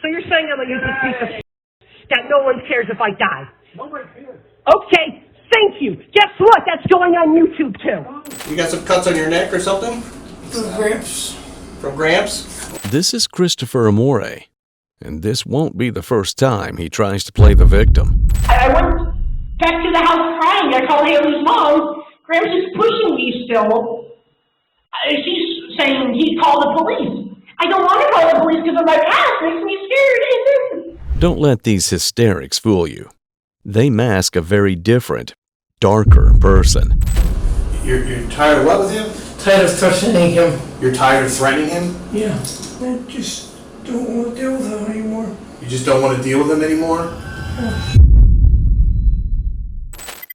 So you're saying I'm a useless piece of that no one cares if I die? Okay, thank you. Guess what? That's going on YouTube too. You got some cuts on your neck or something? From Gramps. From Gramps? This is Christopher Amore, and this won't be the first time he tries to play the victim. I went back to the house crying. I called Haley's mom. Gramps is pushing me still. She's saying he'd call the police. I don't want to call the police because of my past. It makes me scared. Don't let these hysterics fool you. They mask a very different, darker person. You're tired of what with him? Tired of threatening him. You're tired of threatening him? Yeah. I just don't want to deal with him anymore. You just don't want to deal with him anymore?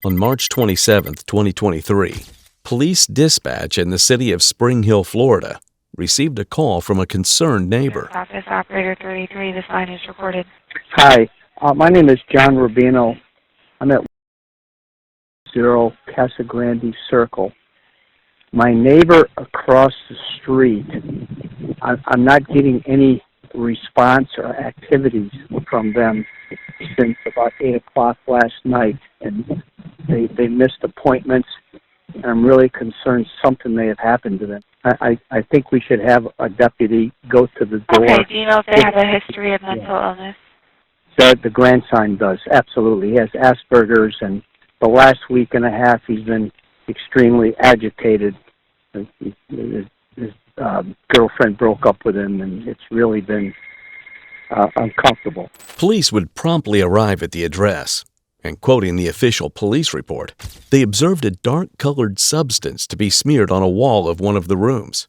On March 27, 2023, police dispatch in the city of Spring Hill, Florida, received a call from a concerned neighbor. Office operator 33, this line is recorded. Hi, my name is John Rubino. I'm at 0 Casa Grande Circle. My neighbor across the street, I'm not getting any response or activities from them since about 8 o'clock last night, and they missed appointments. I'm really concerned something may have happened to them. I think we should have a deputy go to the door. Okay, do you know if they have a history of mental illness? The grandson does, absolutely. He has Asperger's, and the last week and a half he's been extremely agitated. His girlfriend broke up with him, and it's really been uncomfortable. Police would promptly arrive at the address, and quoting the official police report, they observed a dark-colored substance to be smeared on a wall of one of the rooms.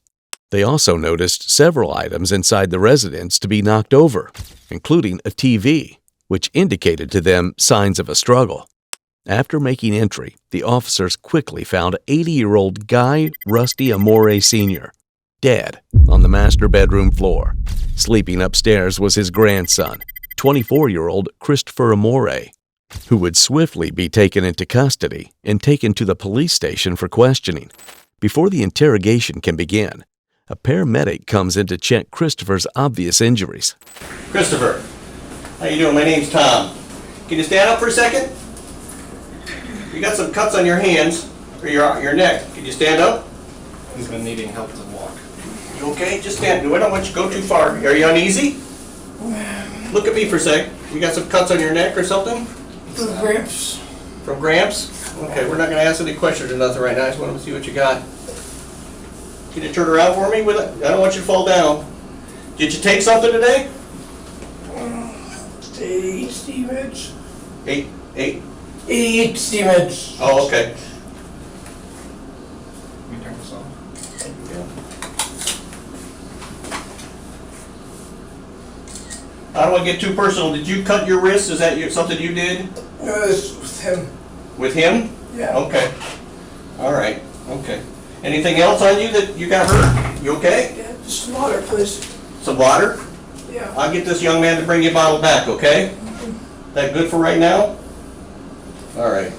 They also noticed several items inside the residence to be knocked over, including a TV, which indicated to them signs of a struggle. After making entry, the officers quickly found 80-year-old Guy Rusty Amore Sr. dead on the master bedroom floor. Sleeping upstairs was his grandson, 24-year-old Christopher Amore, who would swiftly be taken into custody and taken to the police station for questioning. Before the interrogation can begin, a paramedic comes in to check Christopher's obvious injuries. Christopher, how you doing? My name's Tom. Can you stand up for a second? You got some cuts on your hands, or your neck. Can you stand up? He's been needing help to walk. You okay? Just stand. I don't want you to go too far. Are you uneasy? Look at me for a sec. You got some cuts on your neck or something? From Gramps. From Gramps? Okay, we're not going to ask any questions or nothing right now. I just want to see what you got. Can you turn around for me with it? I don't want you to fall down. Did you take something today? 88 Stevens. Eight? 88 Stevens. Oh, okay. Let me turn this off. I don't want to get too personal. Did you cut your wrist? Is that something you did? No, it's with him. With him? Yeah. Okay. All right. Okay. Anything else on you that you got hurt? You okay? Yeah, just some water, please. Some water? Yeah. I'll get this young man to bring you a bottle back, okay? That good for right now? All right.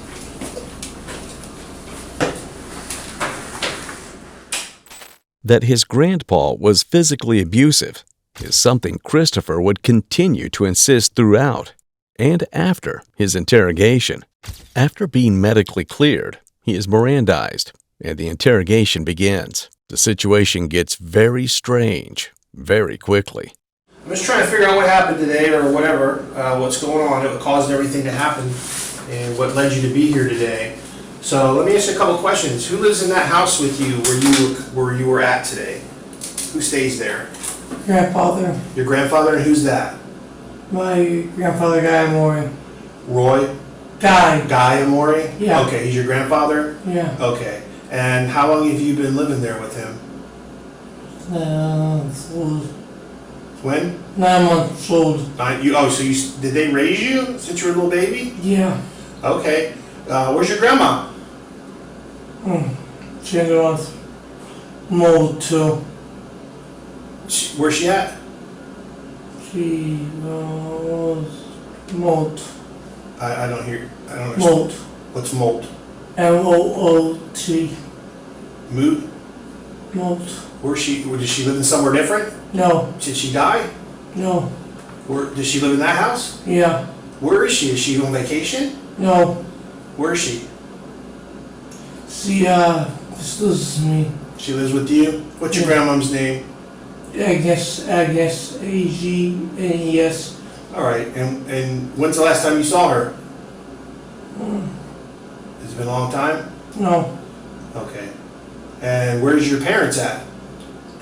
That his grandpa was physically abusive is something Christopher would continue to insist throughout and after his interrogation. After being medically cleared, he is Mirandized, and the interrogation begins. The situation gets very strange very quickly. I'm just trying to figure out what happened today or whatever, what's going on, what caused everything to happen, and what led you to be here today. So let me ask you a couple questions. Who lives in that house with you where you were at today? Who stays there? Grandfather. Your grandfather, and who's that? My grandfather, Guy Amore. Roy? Guy. Guy Amore? Yeah. Okay, he's your grandfather? Yeah. Okay. And how long have you been living there with him? Old. When? 9 months old. Did they raise you since you were a little baby? Yeah. Okay. Where's your grandma? She was mold too. Where's she at? She was mold. I don't hear. I don't understand. Mold. What's molt? MOOT. Mood? Mold. Did she live in somewhere different? No. Did she die? No. Does she live in that house? Yeah. Where is she? Is she on vacation? No. Where is she? She, this lives with me. She lives with you? What's your Yeah. grandmom's name? Agnes, Agnes. All right, and when's the last time you saw her? Has it been a long time? No. Okay. And where's your parents at?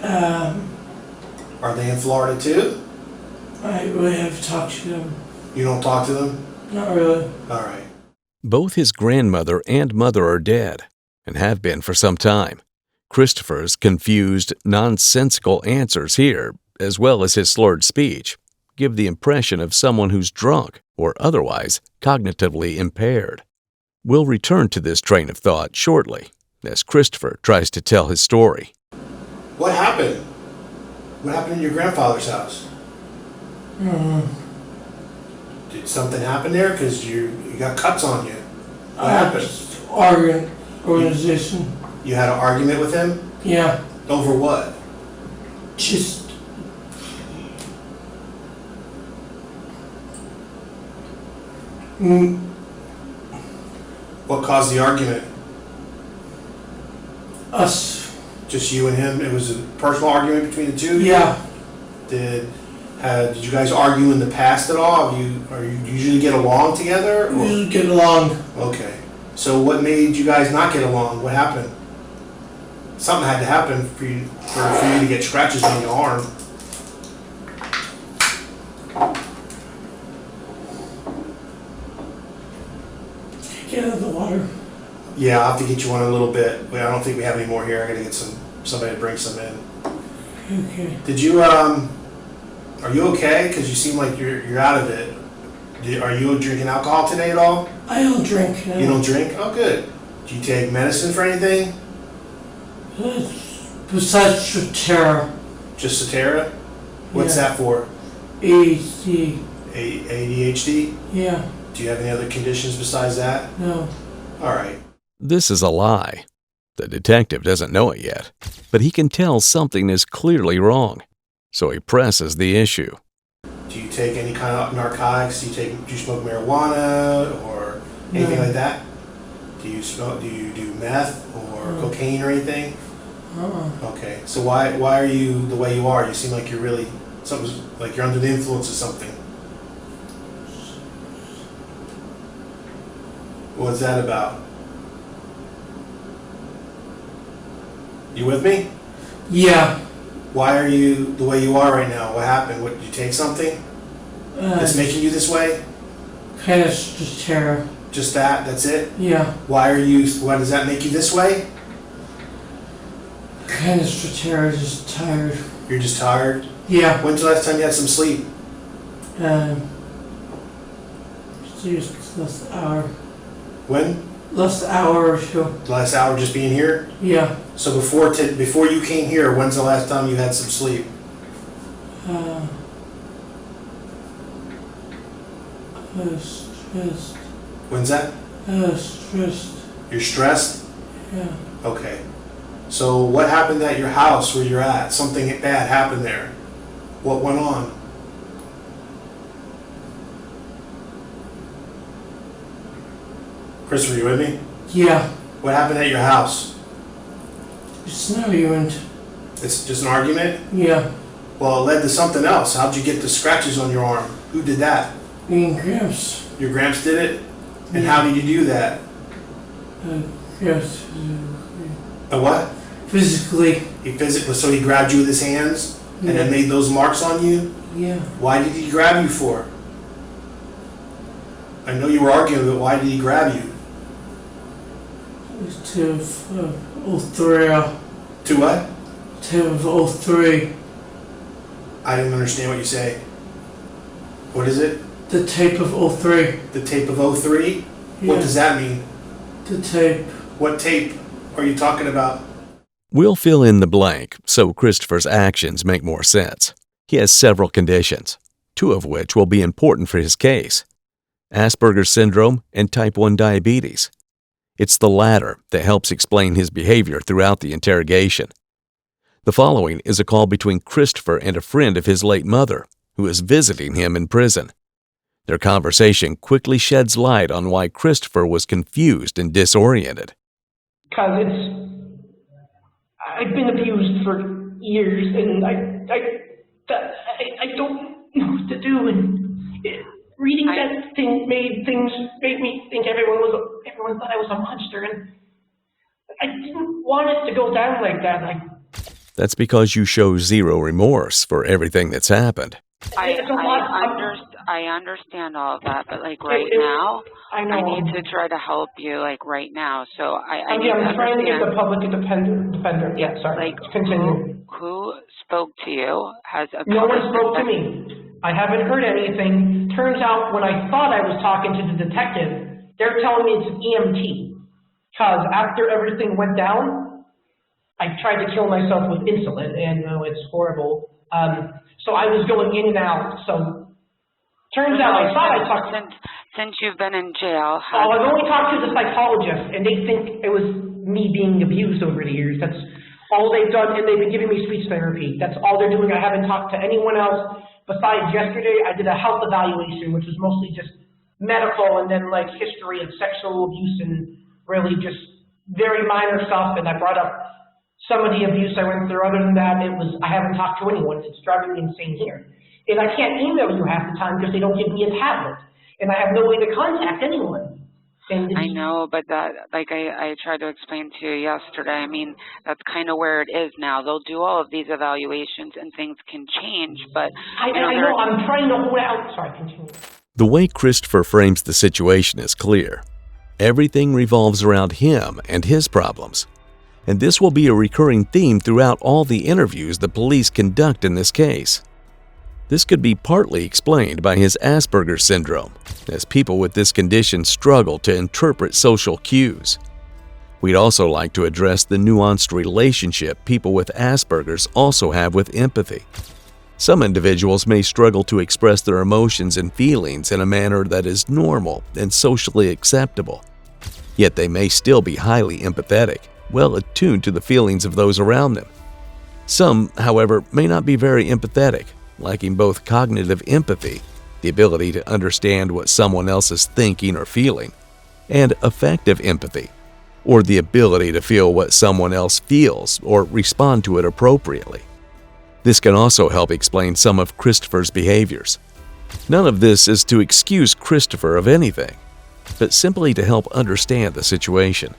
Are they in Florida too? I really have talked to them. You don't talk to them? Not really. All right. Both his grandmother and mother are dead, and have been for some time. Christopher's confused, nonsensical answers here, as well as his slurred speech, give the impression of someone who's drunk or otherwise cognitively impaired. We'll return to this train of thought shortly, as Christopher tries to tell his story. What happened? What happened in your grandfather's house? Did something happen there? Because you got cuts on you. What happened? Organization. You had an argument with him? Yeah. Over what? Just. What caused the argument? Us. Just you and him? It was a personal argument between the two of you? Yeah. Did you guys argue in the past at all? Are you usually get along together? We Or? usually get along. Okay. So what made you guys not get along? What happened? Something had to happen for you to get scratches on your arm. Get out of the water. Yeah, I'll have to get you one in a little bit. I don't think we have any more here. I gotta get somebody to bring some in. Okay. Did you are you okay? Because you seem like you're out of it. Are you drinking alcohol today at all? I don't drink. No. You don't drink? Oh, good. Do you take medicine for anything? Besides Tara. Just Cetera? What's Yeah. that for? ADHD. ADHD? Yeah. Do you have any other conditions besides that? No. All right. This is a lie. The detective doesn't know it yet, but he can tell something is clearly wrong, so he presses the issue. Do you take any kind of narcotics? Do you smoke marijuana or anything No. like that? Do you do meth or No. cocaine or anything? Uh-uh. Okay. So why are you the way you are? You seem like you're really something's like you're under the influence of something. What's that about? You with me? Yeah. Why are you the way you are right now? What happened? What, did you take something that's making you this way? Kind of just Tara. Just that? That's it? Yeah. Why does that make you this way? Kind of just Tara. Just tired. You're just tired? Yeah. When's the last time you had some sleep? Just last hour. When? Last hour or so. The last hour just being here? Yeah. So before you came here, when's the last time you had some sleep? I was stressed. When's that? I was stressed. You're stressed? Yeah. Okay. So what happened at your house where you're at? Something bad happened there. What went on? Christopher, you with me? Yeah. What happened at your house? It's an argument. It's just an argument? Yeah. Well, it led to something else. How'd you get the scratches on your arm? Who did that? Me and Gramps. Your gramps did it? And Yeah. how did you do that? Yes. A what? Physically. So he grabbed you with his hands and then made those marks on you? Yeah. Why did he grab you for? I know you were arguing, but why did he grab you? To 03. To what? To 03. I didn't understand what you say. What is it? The tape of 03. The tape of '03? What Yeah. does that mean? The tape. What tape are you talking about? We'll fill in the blank so Christopher's actions make more sense. He has several conditions, two of which will be important for his case: Asperger's syndrome and type 1 diabetes. It's the latter that helps explain his behavior throughout the interrogation. The following is a call between Christopher and a friend of his late mother, who is visiting him in prison. Their conversation quickly sheds light on why Christopher was confused and disoriented. Because I've been abused for years, and I don't know what to do, and reading that thing made me think everyone thought I was a monster, and I didn't want it to go down like that. That's because you show zero remorse for everything that's happened. I understand all of that, but like right now, I know. I need to try to help you like right now. So I need to I'm trying to get understand, the public defender. Yeah, sorry. like Continue. who spoke to you? Has a No one public spoke to defender- me. I haven't heard anything. Turns out when I thought I was talking to the detective, they're telling me it's an EMT. Because after everything went down, I tried to kill myself with insulin, and it's horrible. So I was going in and out. So turns out I thought I talked. Since you've been in jail. I've only talked to the psychologist, and they think it was me being abused over the years. That's all they've done, and they've been giving me speech therapy. That's all they're doing. I haven't talked to anyone else besides yesterday. I did a health evaluation, which was mostly just medical, and then like history of sexual abuse and really just very minor stuff. And I brought up some of the abuse I went through. Other than that, I haven't talked to anyone. It's driving me insane here. And I can't email you half the time because they don't give me a tablet. And I have no way to contact anyone. And I know, but that, like I tried to explain to you yesterday, I mean, that's kind of where it is now. They'll do all of these evaluations and things can change, but... I know, I'm trying to hold out. Sorry, continue. The way Christopher frames the situation is clear. Everything revolves around him and his problems. And this will be a recurring theme throughout all the interviews the police conduct in this case. This could be partly explained by his Asperger's syndrome, as people with this condition struggle to interpret social cues. We'd also like to address the nuanced relationship people with Asperger's also have with empathy. Some individuals may struggle to express their emotions and feelings in a manner that is normal and socially acceptable. Yet they may still be highly empathetic, well attuned to the feelings of those around them. Some, however, may not be very empathetic, lacking both cognitive empathy, the ability to understand what someone else is thinking or feeling, and affective empathy, or the ability to feel what someone else feels or respond to it appropriately. This can also help explain some of Christopher's behaviors. None of this is to excuse Christopher of anything, but simply to help understand the situation.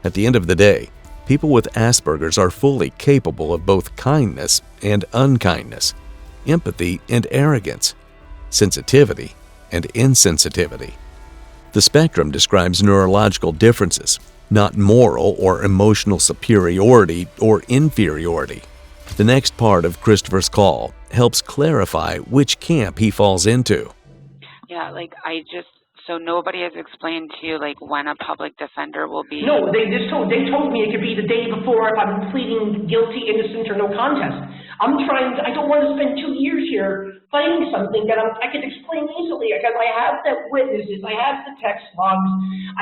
At the end of the day, people with Asperger's are fully capable of both kindness and unkindness, empathy and arrogance, sensitivity and insensitivity. The spectrum describes neurological differences, not moral or emotional superiority or inferiority. The next part of Christopher's call helps clarify which camp he falls into. Yeah, like so nobody has explained to you like when a public defender will be... No, they told me it could be the day before if I'm pleading guilty, innocent, or no contest. I don't want to spend 2 years here fighting something that I could explain easily because I have the witnesses, I have the text logs,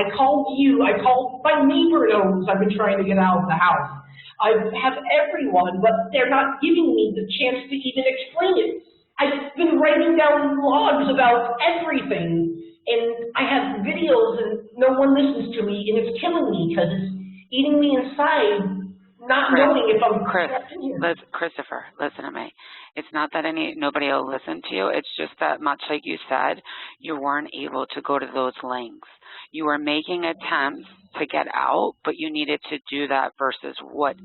I called you, I called my neighbor knows I've been trying to get out of the house. I have everyone, but they're not giving me the chance to even explain it. I've been writing down logs about everything, and I have videos, and no one listens to me, and it's killing me because it's eating me inside, not knowing if I'm correct in here. Christopher, listen to me. It's not that nobody will listen to you. It's just that, much like you said, you weren't able to go to those lengths. You were making attempts to get out, but you needed to do that versus what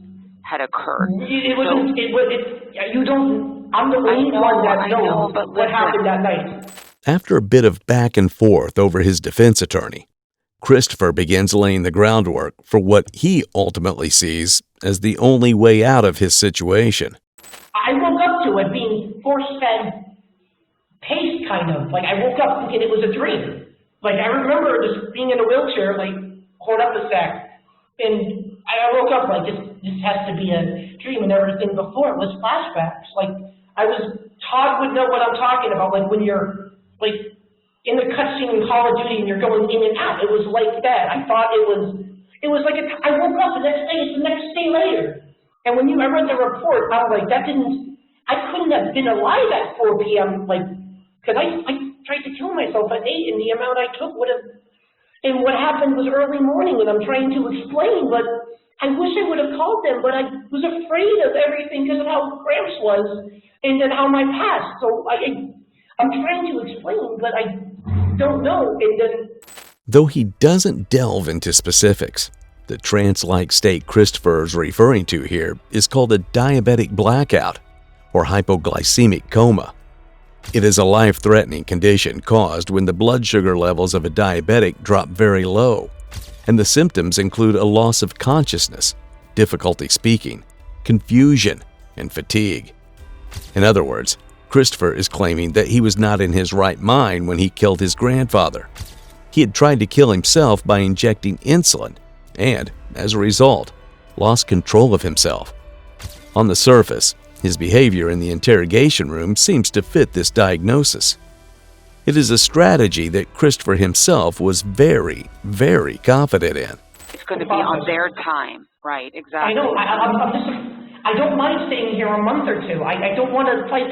had occurred. I'm the only one that knows what happened that night. After a bit of back and forth over his defense attorney, Christopher begins laying the groundwork for what he ultimately sees as the only way out of his situation. I woke up to it being force-fed paste, kind of. Like, I woke up thinking it was a dream. Like, I remember just being in a wheelchair, like, hold up a sec. And I woke up like, this has to be a dream, and everything before it was flashbacks. Like, Todd would know what I'm talking about, like, when you're, like, in the cutscene in Call of Duty and you're going in and out. It was like that. I thought it was like, I woke up the next day, it's the next day later. And when I read the report, I was like, that didn't I couldn't have been alive at 4 p.m., like, because I tried to kill myself at 8, and the amount I took would have, and what happened was early morning, and I'm trying to explain, but I wish I would have called them, but I was afraid of everything because of how Gramps was, and then how my past, so I'm trying to explain, but I don't know, and then... Though he doesn't delve into specifics, the trance-like state Christopher is referring to here is called a diabetic blackout or hypoglycemic coma. It is a life-threatening condition caused when the blood sugar levels of a diabetic drop very low, and the symptoms include a loss of consciousness, difficulty speaking, confusion, and fatigue. In other words, Christopher is claiming that he was not in his right mind when he killed his grandfather. He had tried to kill himself by injecting insulin and, as a result, lost control of himself. On the surface, his behavior in the interrogation room seems to fit this diagnosis. It is a strategy that Christopher himself was very, very confident in. It's going to be on their time, right? Exactly. I know. I don't mind staying here a month or two. I don't want to fight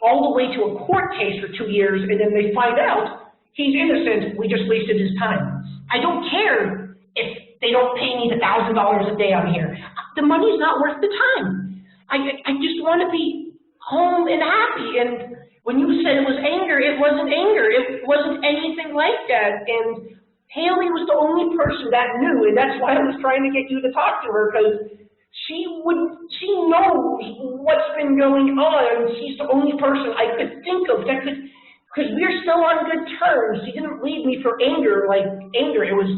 all the way to a court case for 2 years, and then they find out he's innocent. We just wasted his time. I don't care if they don't pay me the $1,000 a day I'm here. The money's not worth the time. I just want to be home and happy. And when you said it was anger, it wasn't anger. It wasn't anything like that. And Haley was the only person that knew, and that's why I was trying to get you to talk to her, because she knows what's been going on. She's the only person I could think of that could, because we're still on good terms. She didn't leave me for anger, like anger. It was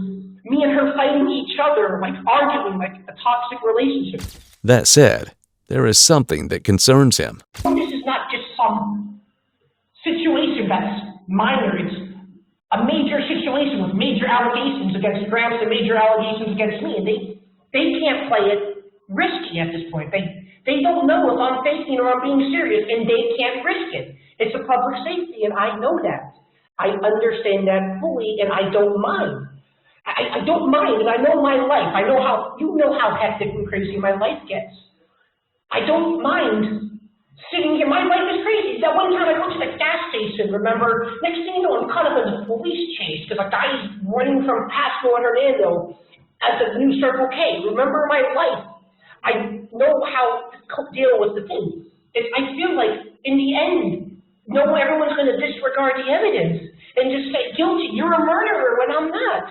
me and her fighting each other, like arguing, like a toxic relationship. That said, there is something that concerns him. This is not just some situation that's minor. It's a major situation with major allegations against Gramps and major allegations against me. And they can't play it risky at this point. They don't know if I'm faking or I'm being serious, and they can't risk it. It's a public safety, and I know that. I understand that fully, and I don't mind. I don't mind, and I know my life. I know how, you know how hectic and crazy my life gets. I don't mind sitting here. My life is crazy. That one time I went to the gas station, remember? Next thing you know, I'm caught up in a police chase because a guy's running from Pasco and Hernando at the new Circle K. Remember my life. I know how to deal with the thing. I feel like, in the end, no, everyone's going to disregard the evidence and just say, guilty, you're a murderer, when I'm not.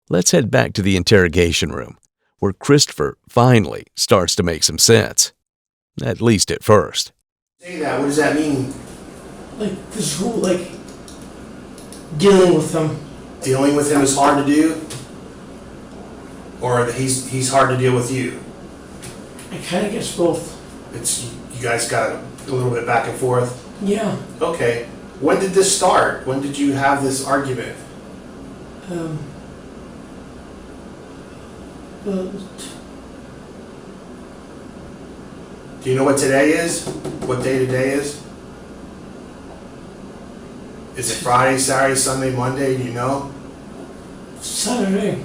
Let's head back to the interrogation room, where Christopher finally starts to make some sense. At least at first. Say that, what does that mean? Like, this whole, like, dealing with them. Dealing with him is hard to do? Or he's hard to deal with you? I kind of guess both. You guys got a little bit back and forth? Yeah. Okay. When did this start? When did you have this argument? Do you know what today is? What day today is? Is it Friday, Saturday, Sunday, Monday? Do you know? Saturday.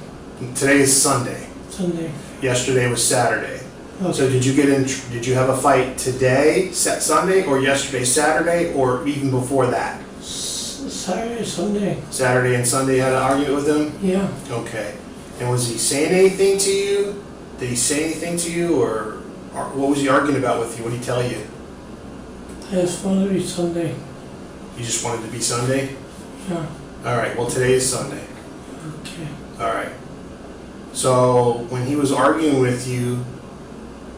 Today is Sunday. Sunday. Yesterday was Saturday. Okay. So did you have a fight today, Sunday, or yesterday, Saturday, or even before that? Saturday, Sunday. Saturday and Sunday had an argument with him? Yeah. Okay. And was he saying anything to you? Did he say anything to you, or what was he arguing about with you? What did he tell you? I just wanted to be Sunday. You just wanted to be Sunday? Yeah. All right. Well, today is Sunday. Okay. All right. So when he was arguing with you,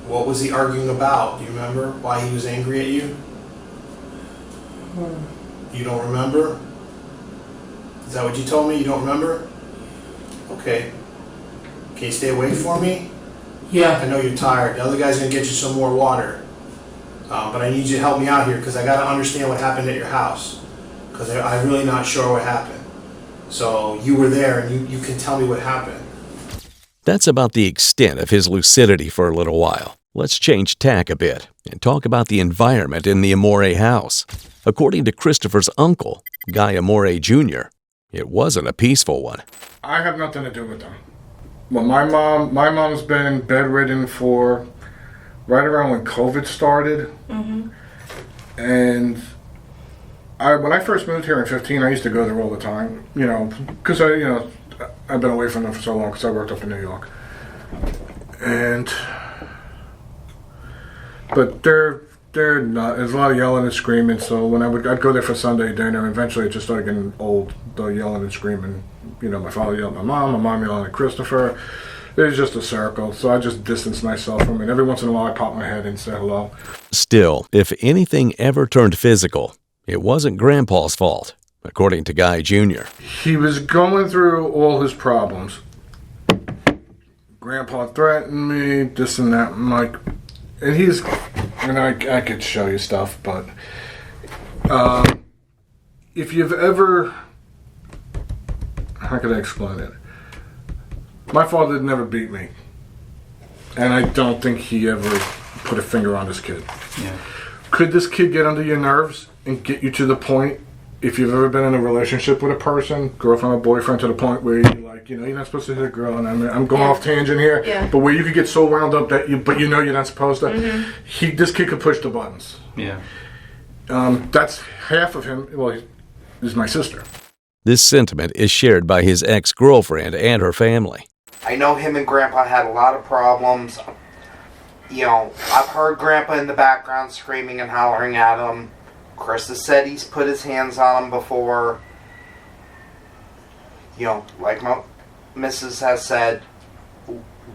what was he arguing about? Do you remember why he was angry at you? You don't remember? Is that what you told me? You don't remember? Okay. Can you stay away for me? Yeah. I know you're tired. The other guy's going to get you some more water. But I need you to help me out here because I got to understand what happened at your house. Because I'm really not sure what happened. So you were there and you can tell me what happened. That's about the extent of his lucidity for a little while. Let's change tack a bit and talk about the environment in the Amore house. According to Christopher's uncle, Guy Amore Jr., it wasn't a peaceful one. I have nothing to do with them. Well, my mom's been bedridden for right around when COVID started. And when I first moved here in 15, I used to go there all the time, because I've been away from them for so long because I worked up in New York. But they're not. There's a lot of yelling and screaming. So when I'd go there for Sunday dinner. Eventually, it just started getting old. The yelling and screaming. My father yelled at my mom yelling at Christopher. It was just a circle. So I just distanced myself from it. Every once in a while, I pop my head and say hello. Still, if anything ever turned physical, it wasn't Grandpa's fault, according to Guy Jr. He was going through all his problems. Grandpa threatened me, this and that. I'm like, and I could show you stuff, but if you've ever, how can I explain it? My father never beat me, and I don't think he ever put a finger on this kid. Yeah. Could this kid get under your nerves and get you to the point, if you've ever been in a relationship with a person, girlfriend or boyfriend, to the point where you're like, you're not supposed to hit a girl, and I'm going off tangent here, but where you could get so wound up that you're not supposed to. This kid could push the buttons. Yeah. That's half of him. Well, is my sister. This sentiment is shared by his ex-girlfriend and her family. I know him and Grandpa had a lot of problems. I've heard Grandpa in the background screaming and hollering at him. Chris has said he's put his hands on him before. Like my Mrs. has said,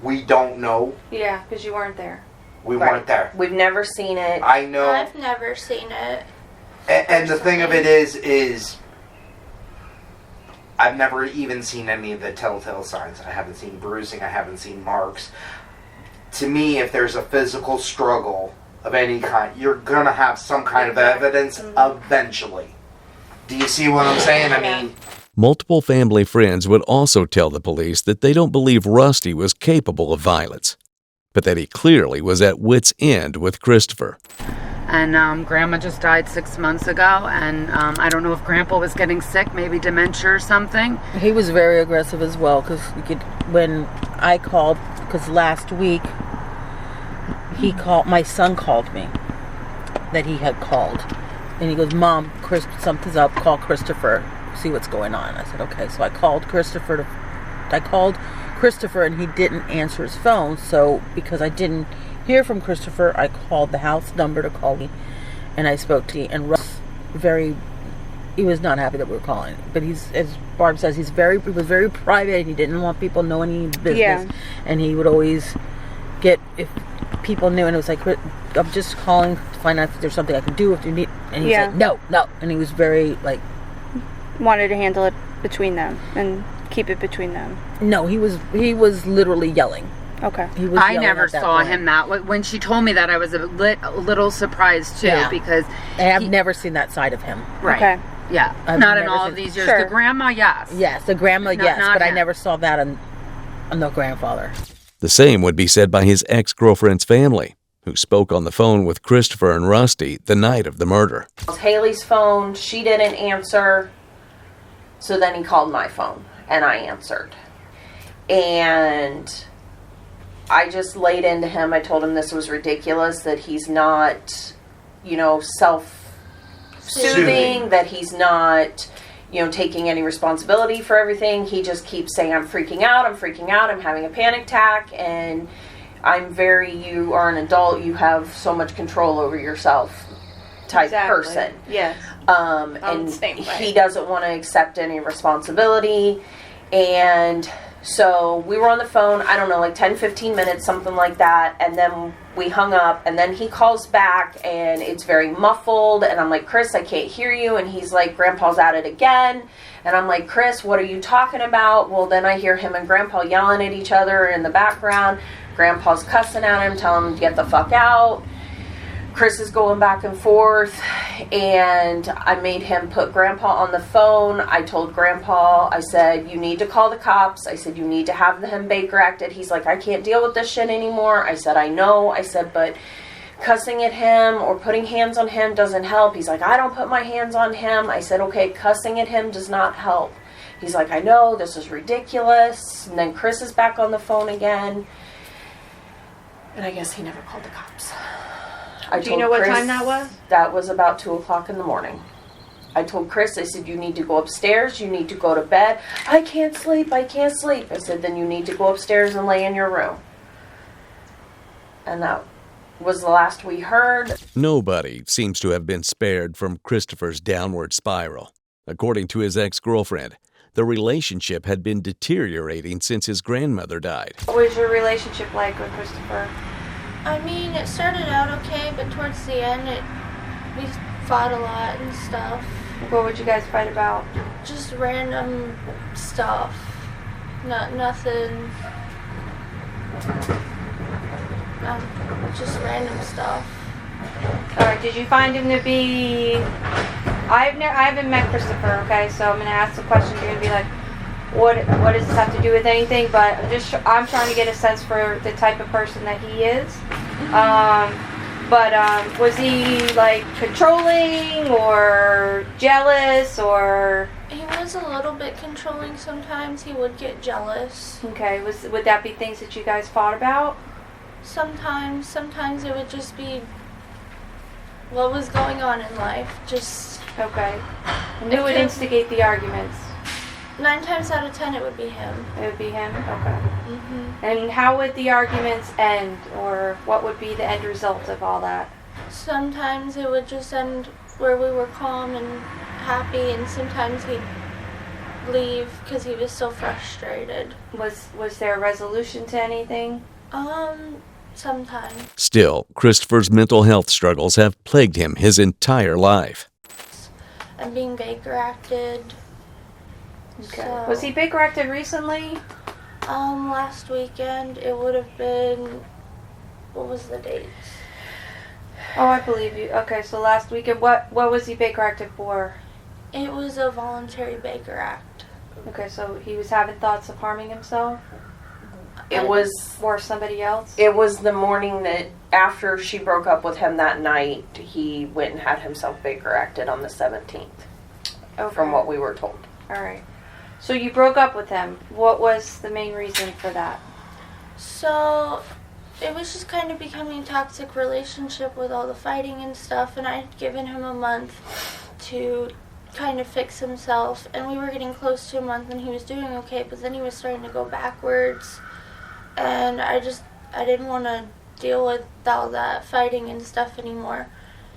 we don't know. Yeah, because you weren't there. We weren't there. We've never seen it. I know. I've never seen it. And the thing of it is I've never even seen any of the telltale signs. I haven't seen bruising. I haven't seen marks. To me, if there's a physical struggle of any kind, you're going to have some kind of evidence eventually. Do you see what I'm saying? I mean... Multiple family friends would also tell the police that they don't believe Rusty was capable of violence, but that he clearly was at wit's end with Christopher. And Grandma just died 6 months ago, and I don't know if Grandpa was getting sick, maybe dementia or something. He was very aggressive as well, because when I called, because last week my son called me that he had called, and he goes, "Mom, something's up. Call Christopher, see what's going on." I said, "Okay." So I called Christopher and he didn't answer his phone. So because I didn't hear from Christopher, I called the house number to call me, and I spoke to him. And Russ he was not happy that we were calling. But as Barb says, he was very private, and he didn't want people knowing any business. Yeah. And he would always if people knew, and it was like, "I'm just calling to find out if there's something I can do, if you need." And he said, no. And he was very wanted to handle it between them and keep it between them. No, he was literally yelling. Okay. I never saw him that way. When she told me that, I was a little surprised too, because I've never seen that side of him. Right. Okay. Yeah. Not in all of these years. Sure. The grandma, yes. Yes, the grandma, yes, not but him. I never saw that on the grandfather. The same would be said by his ex-girlfriend's family, who spoke on the phone with Christopher and Rusty the night of the murder. It was Haley's phone. She didn't answer. So then he called my phone, and I answered. And I just laid into him. I told him this was ridiculous, that he's not, self-soothing, that he's not, taking any responsibility for everything. He just keeps saying, I'm freaking out, I'm having a panic attack, and you are an adult, you have so much control over yourself type person. Yes. And he doesn't want to accept any responsibility. And so we were on the phone, I don't know, 10, 15 minutes, something like that. And then we hung up, and then he calls back, and it's very muffled. And I'm like, "Chris, I can't hear you." And he's like, "Grandpa's at it again." And I'm like, "Chris, what are you talking about?" Well, then I hear him and Grandpa yelling at each other in the background. Grandpa's cussing at him, telling him to get the fuck out. Chris is going back and forth, and I made him put Grandpa on the phone. I told Grandpa, I said, "You need to call the cops." I said, "You need to have him Baker acted." He's like, "I can't deal with this shit anymore." I said, "I know." I said, "But cussing at him or putting hands on him doesn't help." He's like, "I don't put my hands on him." I said, "Okay, cussing at him does not help." He's like, "I know, this is ridiculous." And then Chris is back on the phone again. And then we hung up, and then he calls back, and then he said, "You need to call the cops." I said, "You need to have him Baker acted." He's like, "I know, this is ridiculous." And then Chris is back on the phone again. And then we hung up, and then he calls back, and then he said, "You need to call the cops." I said, "Okay, cussing at him does not help." He's like, "I know, this is ridiculous." And then Chris is back on the phone again. And I guess he never called the cops. Do you know what time that was? That was about 2 o'clock in the morning. I told Chris, I said, you need to go upstairs, you need to go to bed. I can't sleep. I said, then you need to go upstairs and lay in your room. And that was the last we heard. Nobody seems to have been spared from Christopher's downward spiral. According to his ex-girlfriend, the relationship had been deteriorating since his grandmother died. What was your relationship like with Christopher? I mean, it started out okay, but towards the end, we fought a lot and stuff. What would you guys fight about? Just random stuff. Nothing. Just random stuff. All right. Did you find him to be? I haven't met Christopher. Okay, so I'm gonna ask the question. You're gonna be like, what does this have to do with anything? But I'm trying to get a sense for the type of person that he is. But was he like controlling or jealous or? He was a little bit controlling sometimes. He would get jealous. Okay, would that be things that you guys fought about? Sometimes it would just be what was going on in life. Just okay. And who would instigate the arguments? 9 times out of 10, it would be him. It would be him? Okay. And how would the arguments end, or what would be the end result of all that? Sometimes it would just end where we were calm and happy, and sometimes he'd leave because he was so frustrated. Was there a resolution to anything? Sometimes. Still, Christopher's mental health struggles have plagued him his entire life. And being Baker acted. Okay. So, was he Baker acted recently? Last weekend. It would have been, what was the dates? Oh, I believe you. Okay, so last weekend, what was he Baker acted for? It was a voluntary Baker act. Okay, so he was having thoughts of harming himself? It was... Or somebody else? It was the morning that after she broke up with him that night, he went and had himself Baker acted on the 17th. Okay. From what we were told. All right. So you broke up with him. What was the main reason for that? So it was just kind of becoming a toxic relationship with all the fighting and stuff, and I'd given him a month to kind of fix himself, and we were getting close to a month and he was doing okay, but then he was starting to go backwards, and I didn't want to deal with all that fighting and stuff anymore,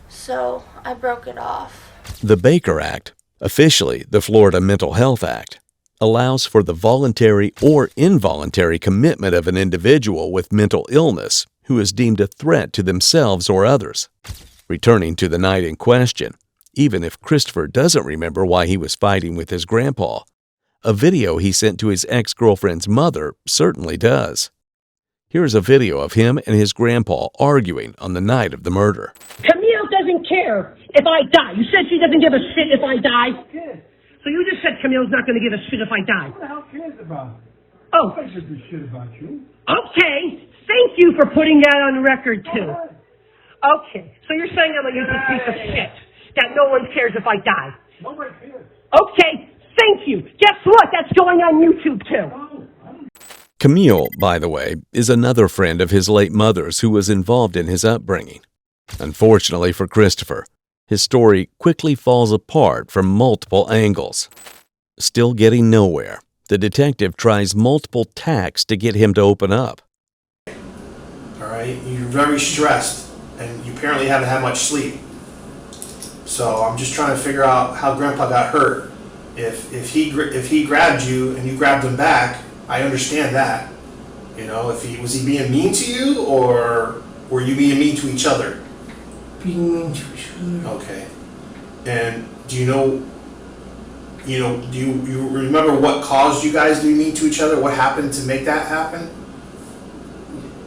so I broke it off. The Baker Act, officially the Florida Mental Health Act, allows for the voluntary or involuntary commitment of an individual with mental illness who is deemed a threat to themselves or others. Returning to the night in question, even if Christopher doesn't remember why he was fighting with his grandpa, a video he sent to his ex-girlfriend's mother certainly does. Here's a video of him and his grandpa arguing on the night of the murder. Camille doesn't care if I die. You said she doesn't give a shit if I die. So you just said Camille's not going to give a shit if I die. What the hell cares about it? Oh. I give a shit about you. Okay. Thank you for putting that on record, too. Okay. So you're saying I'm a useless piece of shit. That no one cares if I die. Nobody cares. Okay. Thank you. Guess what? That's going on YouTube, too. Camille, by the way, is another friend of his late mother's who was involved in his upbringing. Unfortunately for Christopher, his story quickly falls apart from multiple angles. Still getting nowhere, the detective tries multiple tacks to get him to open up. All right, you're very stressed, and you apparently haven't had much sleep. So I'm just trying to figure out how Grandpa got hurt. If he grabbed you and you grabbed him back, I understand that. You know, was he being mean to you, or were you being mean to each other? Being mean to each other. Okay. And do you remember what caused you guys to be mean to each other? What happened to make that happen?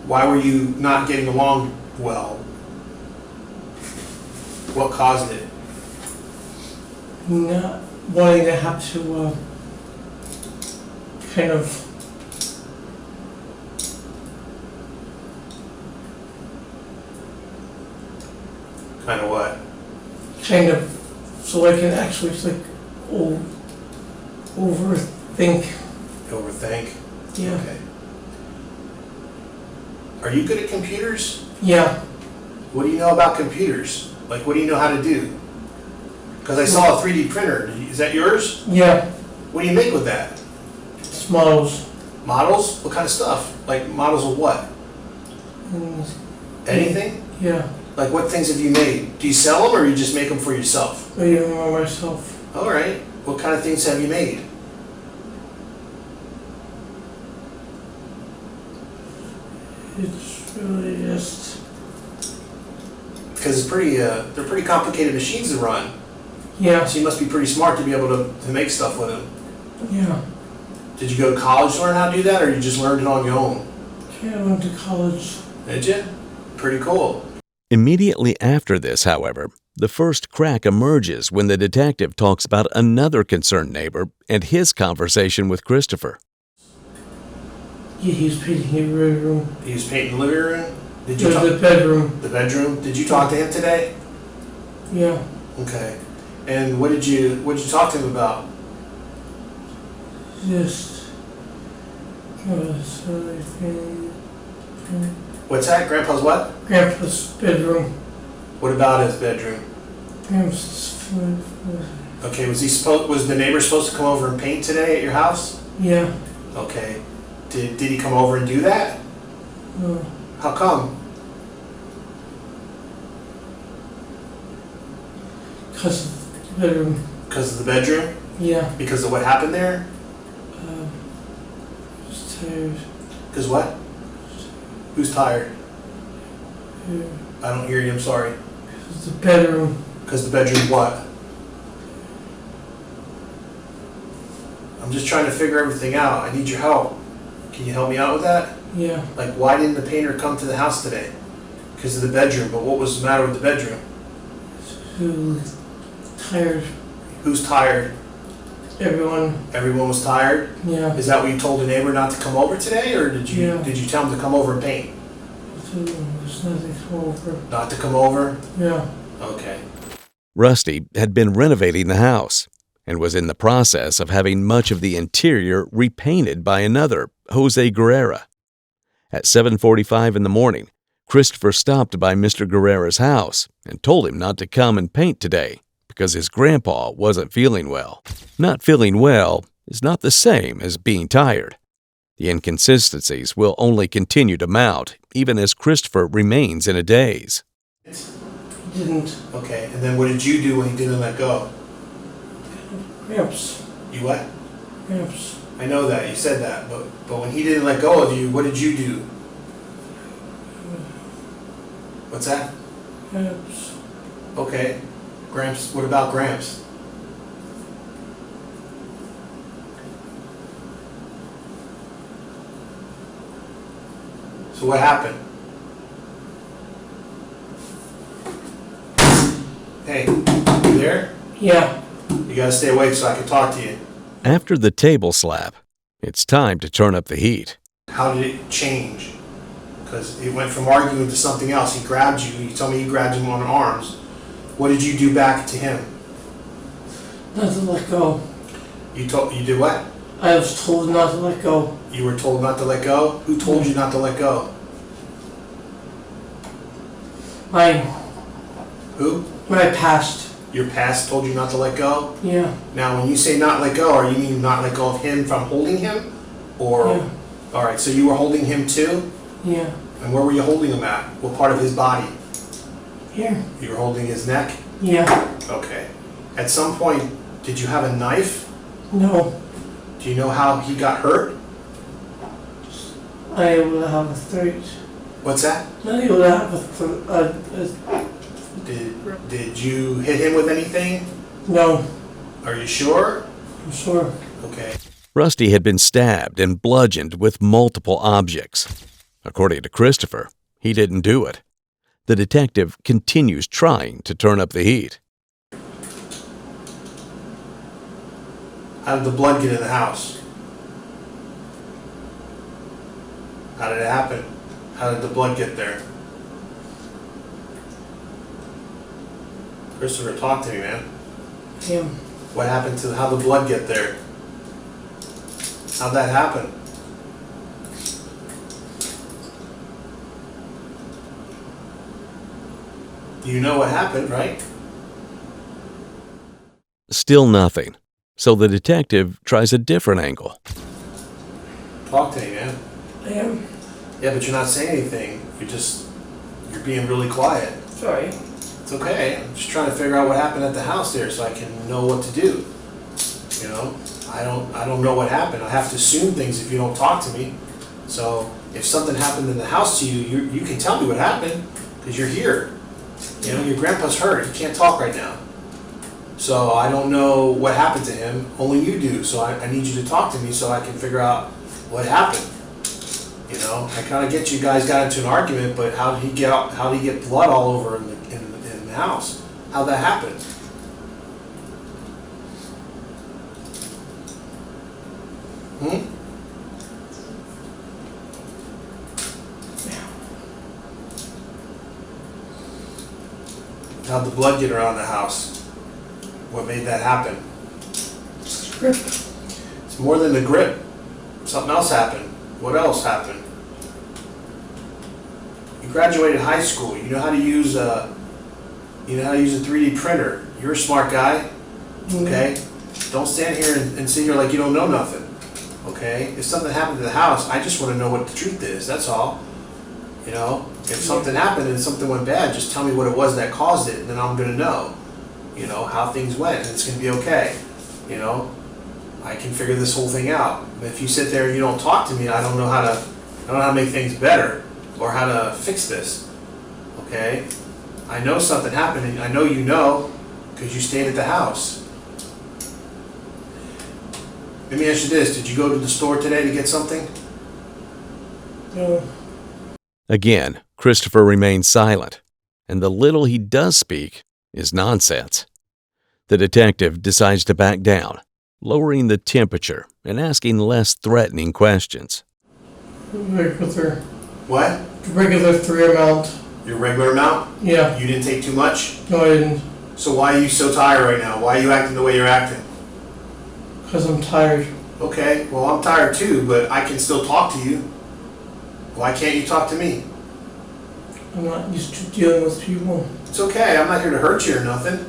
Why were you not getting along well? What caused it? Not wanting to have to kind of Kind of what? Kind of, so I can actually like overthink. Overthink? Yeah. Okay. Are you good at computers? Yeah. What do you know about computers? Like, what do you know how to do? Because I saw a 3D printer. Is that yours? Yeah. What do you make with that? It's models. Models? What kind of stuff? Like models of what? Anything? Yeah. Like what things have you made? Do you sell them or you just make them for yourself? I do them myself. All right. What kind of things have you made? It's really just... Because it's pretty, they're pretty complicated machines to run. Yeah. So you must be pretty smart to be able to make stuff with them. Yeah. Did you go to college to learn how to do that, or you just learned it on your own? Yeah, I went to college. Did you? Pretty cool. Immediately after this, however, the first crack emerges when the detective talks about another concerned neighbor and his conversation with Christopher. Yeah, he was painting the living room. He was painting the living room? Did you The bedroom. The bedroom? Did you talk to him today? Yeah. Okay. And what did you talk to him about? Just... What's that? Grandpa's what? Grandpa's bedroom. What about his bedroom? Grandpa's... Okay, was the neighbor supposed to come over and paint today at your house? Yeah. Okay. Did he come over and do that? No. How come? Because of the bedroom. Because of the bedroom? Yeah. Because of what happened there? Just tired. Because what? Who's tired? Yeah. I don't hear you, I'm sorry. Because the bedroom. Because the bedroom what? I'm just trying to figure everything out. I need your help. Can you help me out with that? Yeah. Like, why didn't the painter come to the house today? Because of the bedroom, but what was the matter with the bedroom? Tired. Who's tired? Everyone. Everyone was tired? Yeah. Is that what you told the neighbor not to come over today, or did you tell him to come over and paint? There's nothing to come over. Not to come over? Yeah. Okay. Rusty had been renovating the house and was in the process of having much of the interior repainted by another, Jose Guerrera. At 7:45 in the morning, Christopher stopped by Mr. Guerrera's house and told him not to come and paint today because his grandpa wasn't feeling well. Not feeling well is not the same as being tired. The inconsistencies will only continue to mount even as Christopher remains in a daze. He didn't. Okay, and then what did you do when he didn't let go? Gramps. You what? Gramps. I know that, you said that, but when he didn't let go of you, what did you do? What's that? Gramps. Okay. Gramps, what about Gramps? So what happened? Hey, you there? Yeah. You gotta stay awake so I can talk to you. After the table slap, it's time to turn up the heat. How did it change? Because it went from arguing to something else. He grabbed you. You told me you grabbed him on the arms. What did you do back to him? Not to let go. You did what? I was told not to let go. You were told not to let go? Who told you not to let go? Who? My past. Your past told you not to let go? Yeah. Now, when you say not let go, are you mean not let go of him from holding him? Or, Yeah. all right, so you were holding him too? Yeah. And where were you holding him at? What part of his body? Here. You were holding his neck? Yeah. Okay. At some point, did you have a knife? No. Do you know how he got hurt? I will have a threat. What's that? Not able to have Did you hit him with anything? No. Are you sure? I'm sure. Okay. Rusty had been stabbed and bludgeoned with multiple objects. According to Christopher, he didn't do it. The detective continues trying to turn up the heat. How did the blood get in the house? How did it happen? How did the blood get there? Christopher, talk to me, man. Yeah. What happened to how the blood get there? How'd that happen? You know what happened, right? Still nothing. So the detective tries a different angle. Talk to me, man. I am. Yeah, but you're not saying anything. You're being really quiet. Sorry. It's okay. I'm just trying to figure out what happened at the house there so I can know what to do. You know, I don't know what happened. I have to assume things if you don't talk to me. So if something happened in the house to you, you can tell me what happened because you're here. You know, your grandpa's hurt. He can't talk right now. So I don't know what happened to him. Only you do. So I need you to talk to me so I can figure out what happened. You know, I kind of get you guys got into an argument, but how did he get blood all over in the house? How'd that happen? How'd the blood get around the house? What made that happen? Grip. It's more than the grip. Something else happened. What else happened? You graduated high school. You know how to use a 3D printer. You're a smart guy. Okay? Don't stand here and sit here like you don't know nothing. Okay? If something happened to the house, I just want to know what the truth is. That's all. You know? If something happened and something went bad, just tell me what it was that caused it, and then I'm going to know, you know, how things went, and it's going to be okay. You know? I can figure this whole thing out. But if you sit there and you don't talk to me, I don't know how to make things better or how to fix this. Okay? I know something happened, and I know you know because you stayed at the house. Let me ask you this. Did you go to the store today to get something? No. Again, Christopher remains silent, and the little he does speak is nonsense. The detective decides to back down, lowering the temperature and asking less threatening questions. Regular. What? Regular 3 amount. Your regular amount? Yeah. You didn't take too much? No, I didn't. So why are you so tired right now? Why are you acting the way you're acting? Because I'm tired. Okay, well I'm tired too, but I can still talk to you. Why can't you talk to me? I'm not used to dealing with people. It's okay, I'm not here to hurt you or nothing.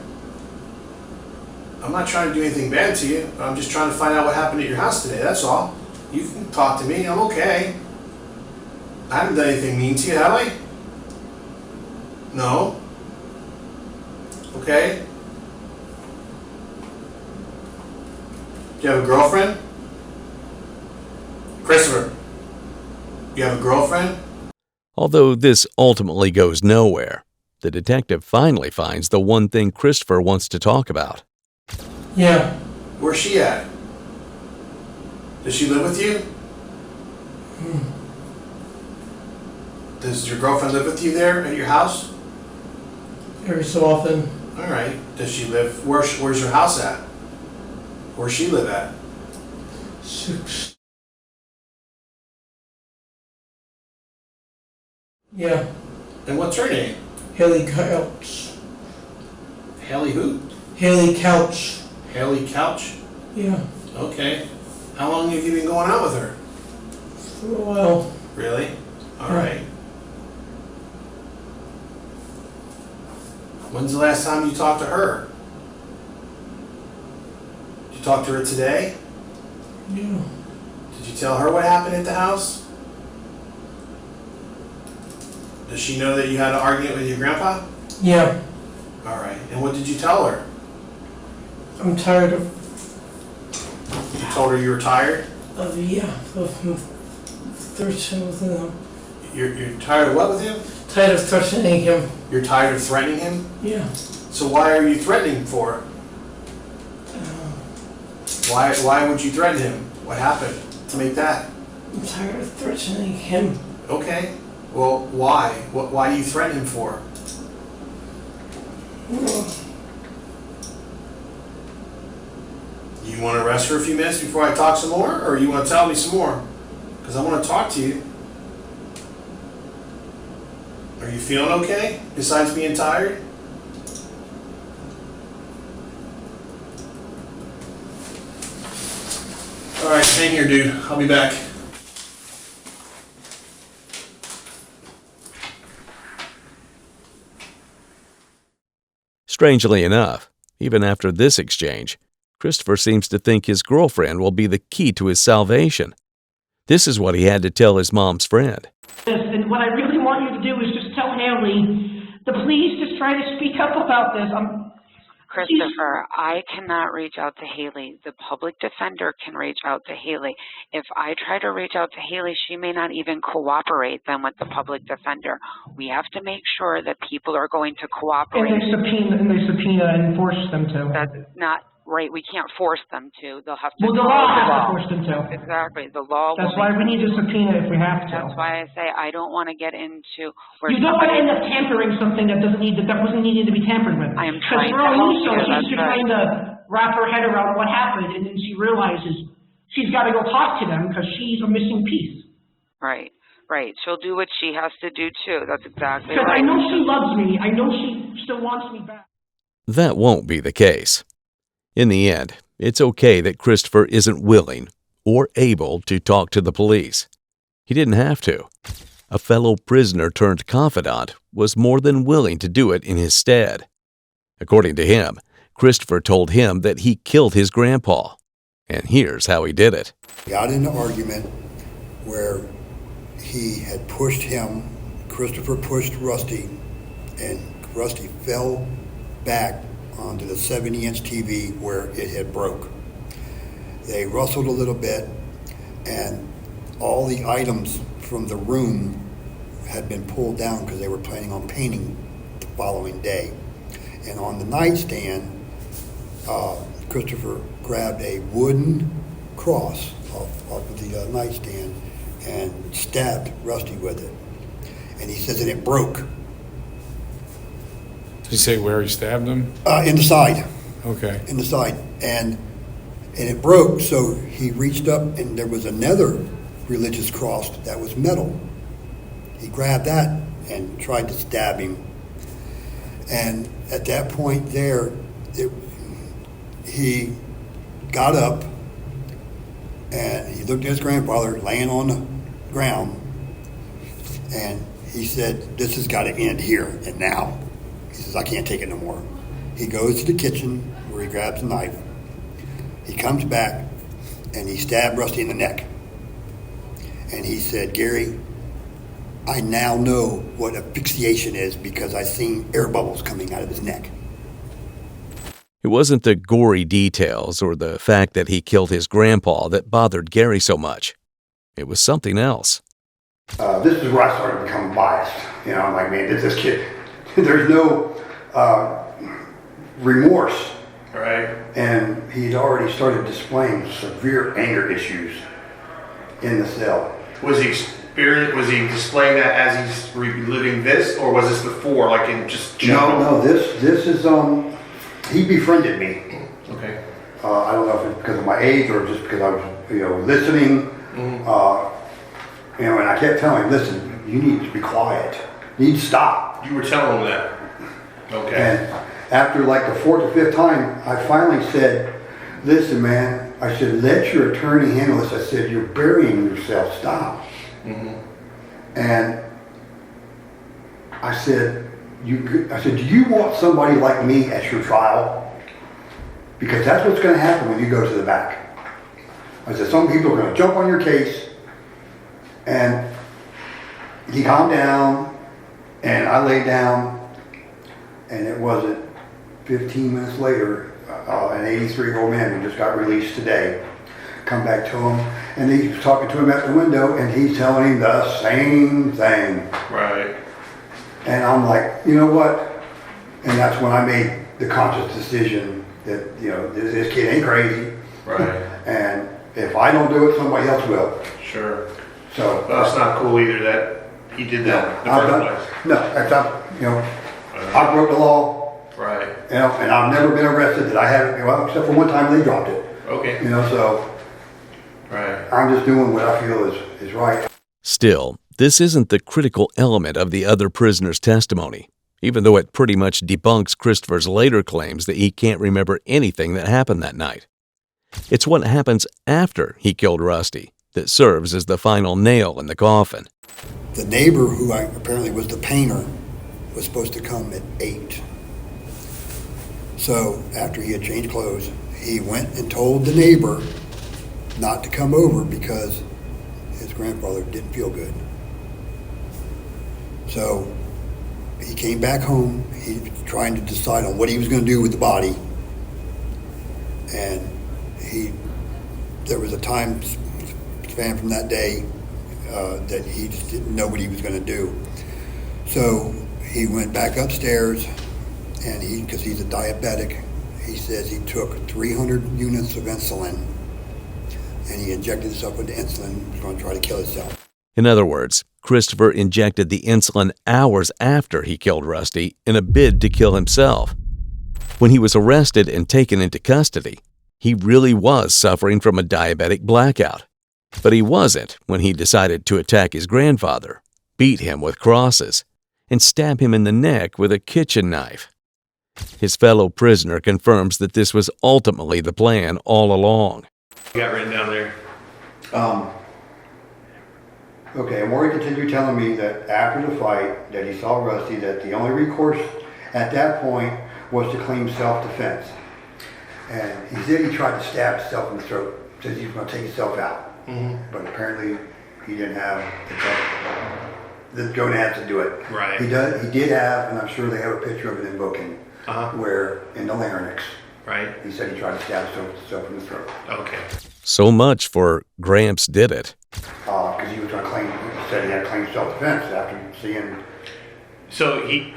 I'm not trying to do anything bad to you. I'm just trying to find out what happened at your house today, that's all. You can talk to me, I'm okay. I haven't done anything mean to you, have I? No. Okay. Do you have a girlfriend? Christopher, you have a girlfriend? Although this ultimately goes nowhere, the detective finally finds the one thing Christopher wants to talk about. Yeah. Where's she at? Does she live with you? Does your girlfriend live with you there at your house? Every so often. All right. Does she live? Where's your house at? Where's she live at? 6. Yeah. And what's her name? Haley Couch. Haley who? Haley Couch. Haley Couch? Yeah. Okay. How long have you been going out with her? For a while. Really? All right. When's the last time you talked to her? Did you talk to her today? Yeah. Did you tell her what happened at the house? Does she know that you had an argument with your grandpa? Yeah. All right. And what did you tell her? I'm tired of. You told her you were tired? Of threatening with him. You're tired of what with him? Tired of threatening him. You're tired of threatening him? Yeah. So why are you threatening him for? Why would you threaten him? What happened to make that? I'm tired of threatening him. Okay. Well, why? Why do you threaten him for? You want to rest for a few minutes before I talk some more? Or you want to tell me some more? Because I want to talk to you. Are you feeling okay, besides being tired? All right, hang here, dude. I'll be back. Strangely enough, even after this exchange, Christopher seems to think his girlfriend will be the key to his salvation. This is what he had to tell his mom's friend. And what I really want you to do is just tell Haley, the police just try to speak up about this. Christopher, I cannot reach out to Haley. The public defender can reach out to Haley. If I try to reach out to Haley, she may not even cooperate then with the public defender. We have to make sure that people are going to cooperate. And they subpoena and force them to. That's not right. We can't force them to. They'll have to. Well, the law has to force them to. Exactly. The law. That's why we need a subpoena if we have to. That's why I say I don't want to get into where you don't want to end up tampering something that wasn't needed to be tampered with. I am trying to help you. She's trying to wrap her head around what happened, and then she realizes she's got to go talk to them because she's a missing piece. Right. Right. She'll do what she has to do too. That's exactly right. Because I know she loves me. I know she still wants me back. That won't be the case. In the end, it's okay that Christopher isn't willing or able to talk to the police. He didn't have to. A fellow prisoner turned confidant was more than willing to do it in his stead. According to him, Christopher told him that he killed his grandpa. And here's how he did it. We got in an argument where he had pushed him, Christopher pushed Rusty, and Rusty fell back onto the 70-inch TV where it had broke. They wrestled a little bit, and all the items from the room had been pulled down because they were planning on painting the following day. And on the nightstand, Christopher grabbed a wooden cross off of the nightstand and stabbed Rusty with it. And he says that it broke. Did he say where he stabbed him? In the side. Okay. In the side. And it broke, so he reached up and there was another religious cross that was metal. He grabbed that and tried to stab him. And at that point there, he got up and he looked at his grandfather laying on the ground, and he said, "This has got to end here and now." He says, "I can't take it no more." He goes to the kitchen where he grabs a knife. He comes back and he stabbed Rusty in the neck. And he said, "Gary, I now know what a fixation is because I seen air bubbles coming out of his neck." It wasn't the gory details or the fact that he killed his grandpa that bothered Gary so much. It was something else. This is where I started becoming biased. You know, I'm like, man, this kid, there's no remorse. Right. And he'd already started displaying severe anger issues in the cell. Was he displaying that as he's reliving this, or was this before, like in just general? No, this is, he befriended me. Okay. I don't know if it's because of my age or just because I was, listening. Mm-hmm. And I kept telling him, "Listen, you need to be quiet. You need to stop." You were telling him that? Okay. And after like the fourth or fifth time, I finally said, "Listen, man," I said, "let your attorney handle this." I said, "You're burying yourself. Stop." Mm-hmm. And I said, "Do you want somebody like me at your trial? Because that's what's going to happen when you go to the back." I said, "Some people are going to jump on your case." And he calmed down, and I laid down, and it wasn't 15 minutes later, an 83-year-old man who just got released today come back to him, and he's talking to him at the window, and he's telling him the same thing. Right. And I'm like, you know what? And that's when I made the conscious decision that, this kid ain't crazy. Right. And if I don't do it, somebody else will. Sure. So that's not cool either that he did that in the first place. No, I broke the law. Right. And I've never been arrested that I haven't, except for one time they dropped it. Okay. So right. I'm just doing what I feel is right. Still, this isn't the critical element of the other prisoner's testimony, even though it pretty much debunks Christopher's later claims that he can't remember anything that happened that night. It's what happens after he killed Rusty that serves as the final nail in the coffin. The neighbor, who apparently was the painter, was supposed to come at 8. So after he had changed clothes, he went and told the neighbor not to come over because his grandfather didn't feel good. So he came back home. He was trying to decide on what he was going to do with the body. And there was a time span from that day that he just didn't know what he was going to do. So he went back upstairs, and because he's a diabetic, he says he took 300 units of insulin, and he injected himself with the insulin. He was going to try to kill himself. In other words, Christopher injected the insulin hours after he killed Rusty in a bid to kill himself. When he was arrested and taken into custody, he really was suffering from a diabetic blackout. But he wasn't when he decided to attack his grandfather, beat him with crosses, and stab him in the neck with a kitchen knife. His fellow prisoner confirms that this was ultimately the plan all along. You got written down there. Okay, and Maury continued telling me that after the fight that he saw Rusty, that the only recourse at that point was to claim self-defense. And he said he tried to stab himself in the throat, said he was going to take himself out. But apparently he didn't have the gonads to do it. Right. He did have, and I'm sure they have a picture of it in booking, where in the larynx. Right. He said he tried to stab himself in the throat. Okay. So much for Gramps did it. Because he was going to claim, he said he had to claim self-defense after seeing. So he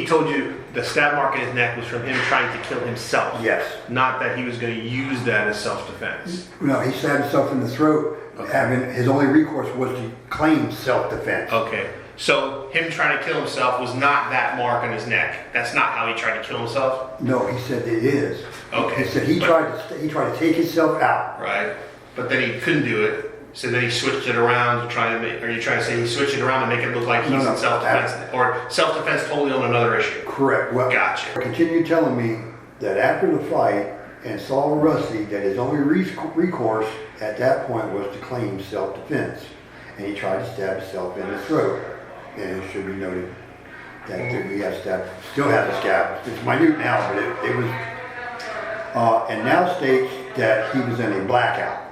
told you the stab mark in his neck was from him trying to kill himself. Yes. Not that he was going to use that as self-defense. No, he stabbed himself in the throat. Having his only recourse was to claim self-defense. Okay. So him trying to kill himself was not that mark on his neck. That's not how he tried to kill himself. No, he said it is. Okay. He said he tried to take himself out. Right. But then he couldn't do it. So then he switched it around to try to make. Are you trying to say he switched it around to make it look like he's in self-defense, or self-defense totally on another issue? Correct. Well, gotcha. He continued telling me that after the fight and saw Rusty, that his only recourse at that point was to claim self-defense, and he tried to stab himself in the throat. And it should be noted that he has still has a scab. It's minute now, but it was, and now states that he was in a blackout.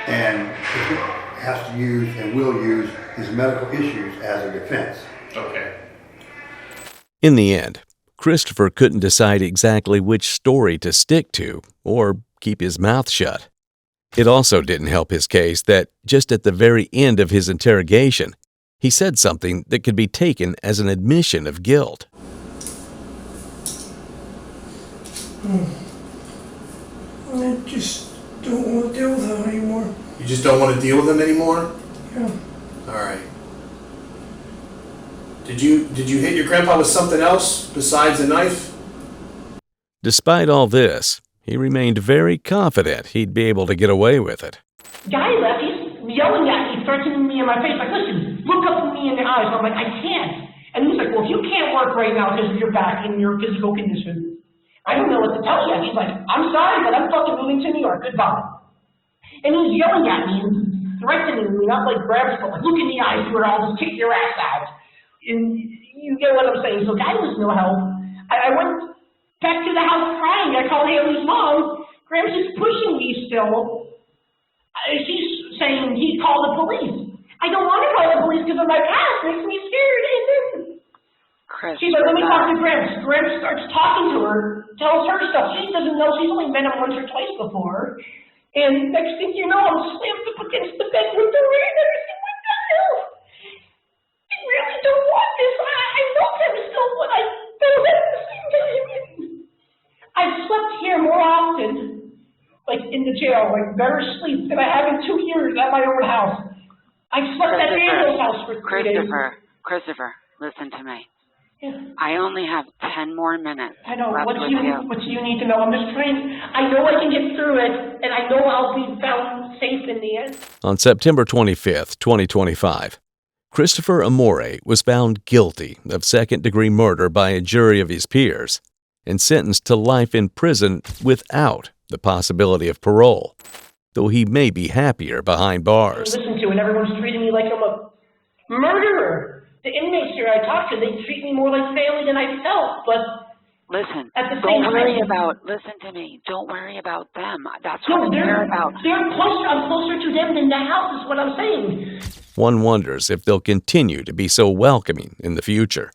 And has to use and will use his medical issues as a defense. Okay. In the end, Christopher couldn't decide exactly which story to stick to or keep his mouth shut. It also didn't help his case that just at the very end of his interrogation, he said something that could be taken as an admission of guilt. I just don't want to deal with him anymore. You just don't want to deal with him anymore? Yeah. All right. Did you hit your grandpa with something else besides a knife? Despite all this, he remained very confident he'd be able to get away with it. Guy left, he's yelling at me, threatening me in my face, like, listen, look up at me in the eyes. I'm like, I can't. And he's like, well, if you can't work right now because of your back and your physical condition, I don't know what to tell you. He's like, I'm sorry, but I'm fucking moving to New York. Goodbye. And he's yelling at me and threatening me, not like grabs, but like, look in the eyes, or I'll just kick your ass out. And you get what I'm saying. So Guy was no help. I went back to the house crying. I called Haley's mom. Gramps is pushing me still. She's saying he called the police. I don't want to call the police because of my past. It makes me scared. She's like, let me talk to Gramps. Gramps starts talking to her, tells her stuff. She doesn't know. She's only met him once or twice before. And next thing you know, I'm slammed up against the bed with the rain and everything. What the hell? I really don't want this. I love him still, but I don't at the same time. I've slept here more often, like in the jail, like better sleep than I have in 2 years at my own house. I've slept at Daniel's house for 3 days. Christopher, listen to me. Yeah. I only have 10 more minutes. I know. What do you need to know? I'm just trying. I know I can get through it, and I know I'll be found safe in the end. On September 25th, 2025, Christopher Amore was found guilty of second-degree murder by a jury of his peers and sentenced to life in prison without the possibility of parole, though he may be happier behind bars. Listen to, and everyone's treating me like I'm a murderer. The inmates here I talk to, they treat me more like family than I felt, but Listen, at the don't same worry time, about, listen to me, don't worry about them. That's no, what I care about. I'm closer to them than the house is what I'm saying. One wonders if they'll continue to be so welcoming in the future.